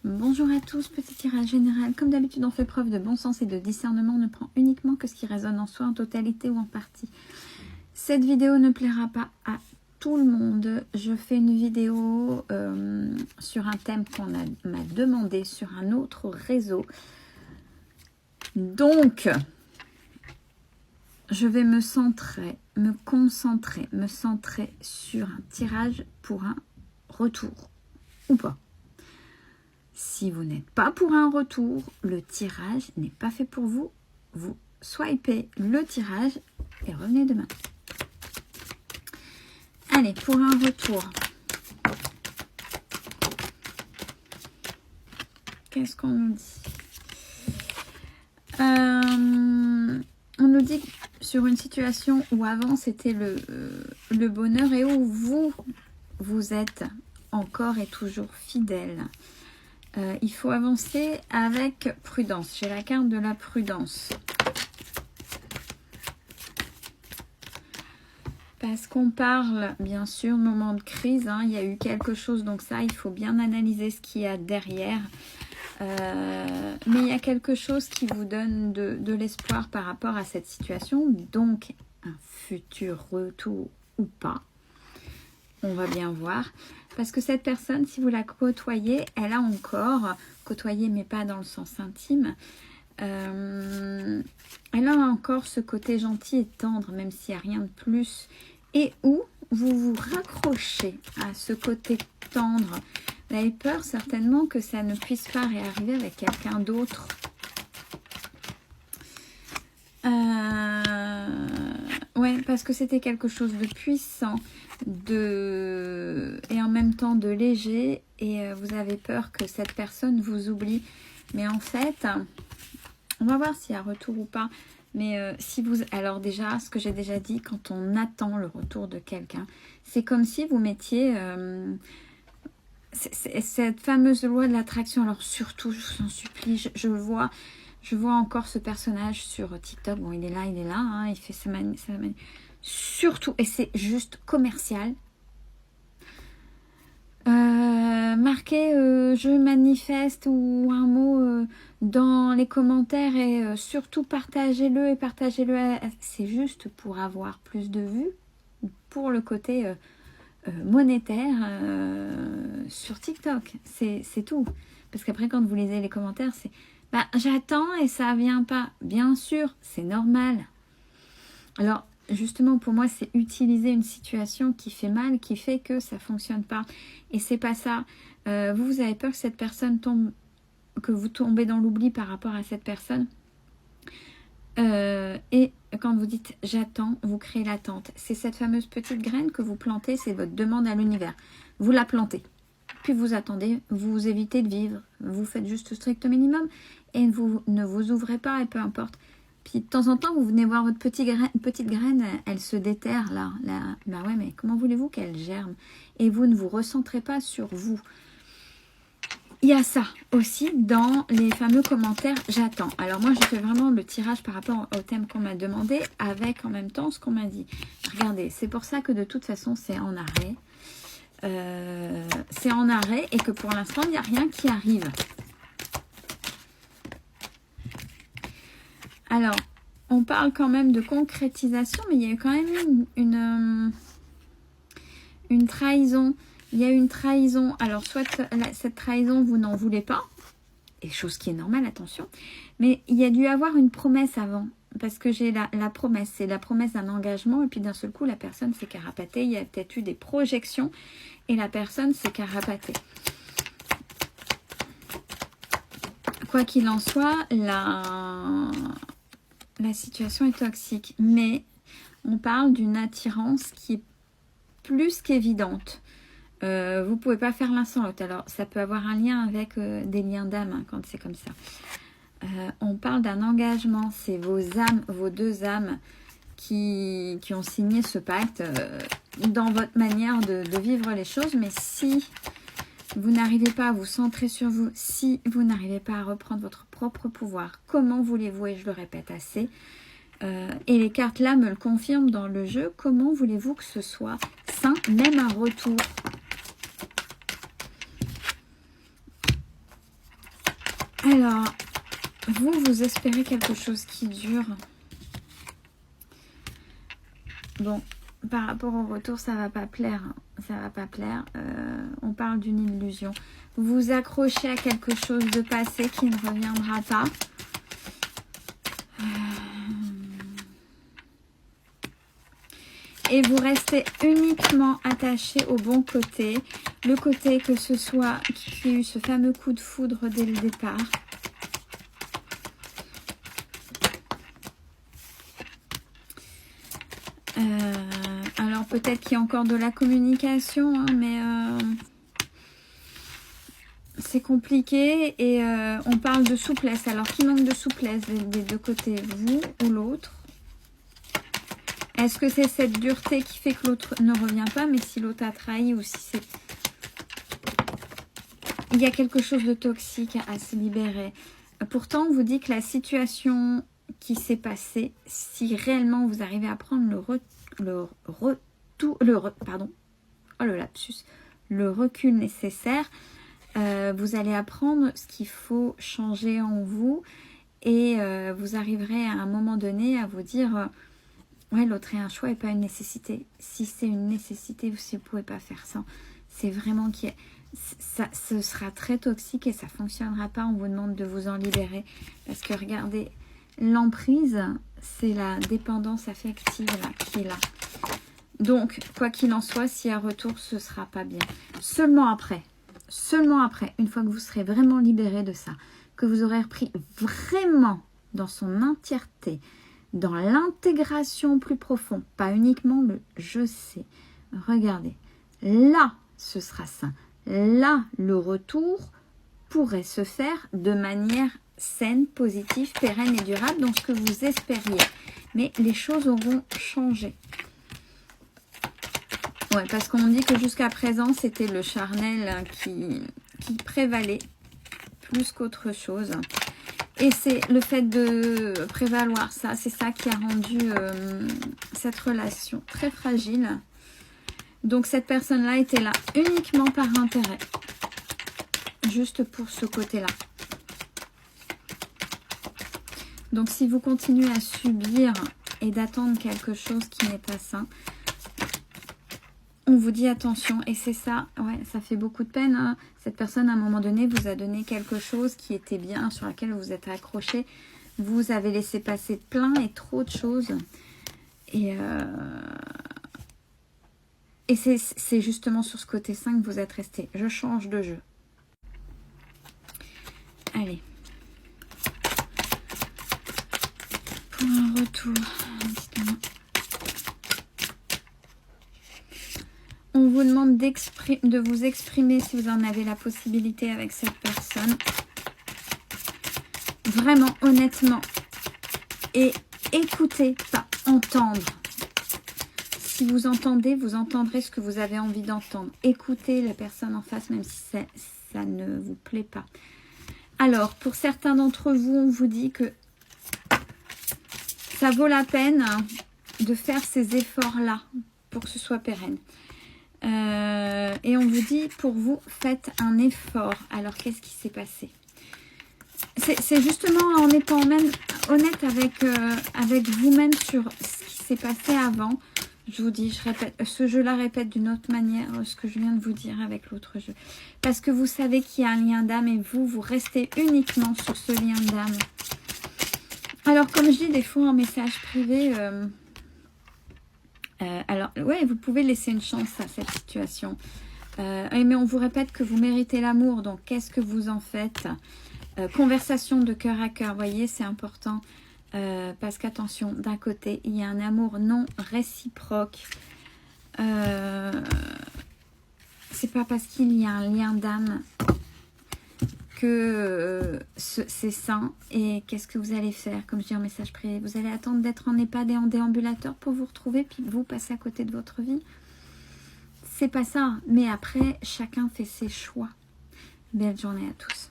Bonjour à tous, petit tirage général. Comme d'habitude, on fait preuve de bon sens et de discernement. On ne prend uniquement que ce qui résonne en soi, en totalité ou en partie. Cette vidéo ne plaira pas à tout le monde. Je fais une vidéo sur un thème qu'on m'a demandé sur un autre réseau. Donc, je vais me centrer sur un tirage pour un retour ou pas. Si vous n'êtes pas pour un retour, le tirage n'est pas fait pour vous. Vous swipez le tirage et revenez demain. Allez, pour un retour. Qu'est-ce qu'on nous dit? On nous dit sur une situation où avant c'était le bonheur et où vous êtes encore et toujours fidèle. Il faut avancer avec prudence. J'ai la carte de la prudence. Parce qu'on parle, bien sûr, moment de crise. Il y a eu quelque chose, donc ça, il faut bien analyser ce qu'il y a derrière. Mais il y a quelque chose qui vous donne de l'espoir par rapport à cette situation. Donc, un futur retour ou pas. On va bien voir. Parce que cette personne, si vous la côtoyez, elle a encore, côtoyé mais pas dans le sens intime, elle a encore ce côté gentil et tendre, même s'il n'y a rien de plus. Et où vous vous raccrochez à ce côté tendre. Vous avez peur certainement que ça ne puisse pas réarriver avec quelqu'un d'autre. Ouais, parce que c'était quelque chose de puissant, et en même temps de léger, et vous avez peur que cette personne vous oublie. Mais en fait, on va voir s'il y a retour ou pas. Mais si vous... Alors déjà, ce que j'ai déjà dit, quand on attend le retour de quelqu'un, c'est comme si vous mettiez cette fameuse loi de l'attraction. Alors surtout, je vous en supplie, je vois encore ce personnage sur TikTok. Bon, il est là, hein, il fait sa manie. Surtout, et c'est juste commercial. Marquez je manifeste ou un mot dans les commentaires et surtout partagez-le c'est juste pour avoir plus de vues, pour le côté monétaire sur TikTok, c'est tout. Parce qu'après quand vous lisez les commentaires, c'est j'attends et ça vient pas. Bien sûr, c'est normal. Alors justement, pour moi, c'est utiliser une situation qui fait mal, qui fait que ça fonctionne pas. Et c'est pas ça. Vous avez peur que cette personne tombe, que vous tombez dans l'oubli par rapport à cette personne. Et quand vous dites j'attends, vous créez l'attente. C'est cette fameuse petite graine que vous plantez, c'est votre demande à l'univers. Vous la plantez. Puis vous attendez, vous évitez de vivre. Vous faites juste le strict minimum et vous ne vous ouvrez pas et peu importe. Puis de temps en temps, vous venez voir votre petite graine, elle se déterre là. Bah ouais, mais comment voulez-vous qu'elle germe? Et vous ne vous recentrez pas sur vous. Il y a ça aussi dans les fameux commentaires « j'attends ». Alors moi, je fais vraiment le tirage par rapport au thème qu'on m'a demandé avec en même temps ce qu'on m'a dit. Regardez, c'est pour ça que de toute façon, c'est en arrêt. C'est en arrêt et que pour l'instant, il n'y a rien qui arrive. Alors, on parle quand même de concrétisation, mais il y a eu quand même une trahison. Il y a une trahison. Alors, soit cette trahison, vous n'en voulez pas, et chose qui est normale, attention, mais il y a dû avoir une promesse avant, parce que j'ai la promesse, c'est la promesse d'un engagement, et puis d'un seul coup, la personne s'est carapatée. Il y a peut-être eu des projections, et la personne s'est carapatée. Quoi qu'il en soit, la situation est toxique, mais on parle d'une attirance qui est plus qu'évidente. Vous ne pouvez pas faire l'un sans l'autre. Alors, ça peut avoir un lien avec des liens d'âme, hein, quand c'est comme ça. On parle d'un engagement. C'est vos âmes, vos deux âmes qui ont signé ce pacte dans votre manière de vivre les choses. Mais si vous n'arrivez pas à vous centrer sur vous, si vous n'arrivez pas à reprendre votre propre pouvoir, comment voulez-vous, et je le répète assez, et les cartes là me le confirment dans le jeu, comment voulez-vous que ce soit sain, même un retour? Alors, vous espérez quelque chose qui dure. Bon, par rapport au retour, ça va pas plaire. Ça va pas plaire. On parle d'une illusion. Vous vous accrochez à quelque chose de passé qui ne reviendra pas. Et vous restez uniquement attaché au bon côté. Le côté que ce soit qui a eu ce fameux coup de foudre dès le départ. Alors peut-être qu'il y a encore de la communication, hein, mais c'est compliqué et on parle de souplesse. Alors qui manque de souplesse des deux côtés, vous ou l'autre? Est-ce que c'est cette dureté qui fait que l'autre ne revient pas, mais si l'autre a trahi ou si c'est... Il y a quelque chose de toxique à se libérer. Pourtant, on vous dit que la situation qui s'est passée, si réellement vous arrivez à prendre le recul nécessaire, vous allez apprendre ce qu'il faut changer en vous et vous arriverez à un moment donné à vous dire... Ouais, l'autre est un choix et pas une nécessité. Si c'est une nécessité, vous ne pouvez pas faire ça. C'est vraiment ça, ce sera très toxique et ça ne fonctionnera pas. On vous demande de vous en libérer. Parce que regardez, l'emprise, c'est la dépendance affective là, qui est là. Donc, quoi qu'il en soit, s'il y a retour, ce ne sera pas bien. Seulement après, une fois que vous serez vraiment libéré de ça, que vous aurez repris vraiment dans son entièreté, dans l'intégration plus profonde, pas uniquement le je sais. Regardez, là, ce sera ça. Là, le retour pourrait se faire de manière saine, positive, pérenne et durable, donc ce que vous espériez. Mais les choses auront changé. Ouais, parce qu'on dit que jusqu'à présent, c'était le charnel qui prévalait plus qu'autre chose. Et c'est le fait de prévaloir ça, c'est ça qui a rendu cette relation très fragile. Donc cette personne-là était là uniquement par intérêt. Juste pour ce côté-là. Donc si vous continuez à subir et d'attendre quelque chose qui n'est pas sain, on vous dit attention. Et c'est ça, ouais, ça fait beaucoup de peine. Hein. Cette personne, à un moment donné, vous a donné quelque chose qui était bien, sur laquelle vous êtes accroché. Vous avez laissé passer plein et trop de choses. Et c'est justement sur ce côté 5 que vous êtes resté. Je change de jeu. Allez. Pour un retour, dites-moi. On vous demande de vous exprimer si vous en avez la possibilité avec cette personne. Vraiment, honnêtement. Et écoutez, pas entendre. Si vous entendez, vous entendrez ce que vous avez envie d'entendre. Écoutez la personne en face, même si ça ne vous plaît pas. Alors, pour certains d'entre vous, on vous dit que ça vaut la peine de faire ces efforts-là pour que ce soit pérenne. Et on vous dit, pour vous, faites un effort. Alors, qu'est-ce qui s'est passé? C'est justement en étant même honnête avec vous-même sur ce qui s'est passé avant. Je vous dis, je répète, ce jeu-là répète d'une autre manière ce que je viens de vous dire avec l'autre jeu. Parce que vous savez qu'il y a un lien d'âme et vous restez uniquement sur ce lien d'âme. Alors, comme je dis des fois en message privé... alors, ouais, vous pouvez laisser une chance à cette situation. Mais on vous répète que vous méritez l'amour. Donc, qu'est-ce que vous en faites? Conversation de cœur à cœur, voyez, c'est important. Parce qu'attention, d'un côté, il y a un amour non réciproque. C'est pas parce qu'il y a un lien d'âme que c'est sain. Et qu'est-ce que vous allez faire? Comme je dis en message privé, vous allez attendre d'être en EHPAD et en déambulateur pour vous retrouver, puis vous passer à côté de votre vie. C'est pas ça. Mais après, chacun fait ses choix. Belle journée à tous.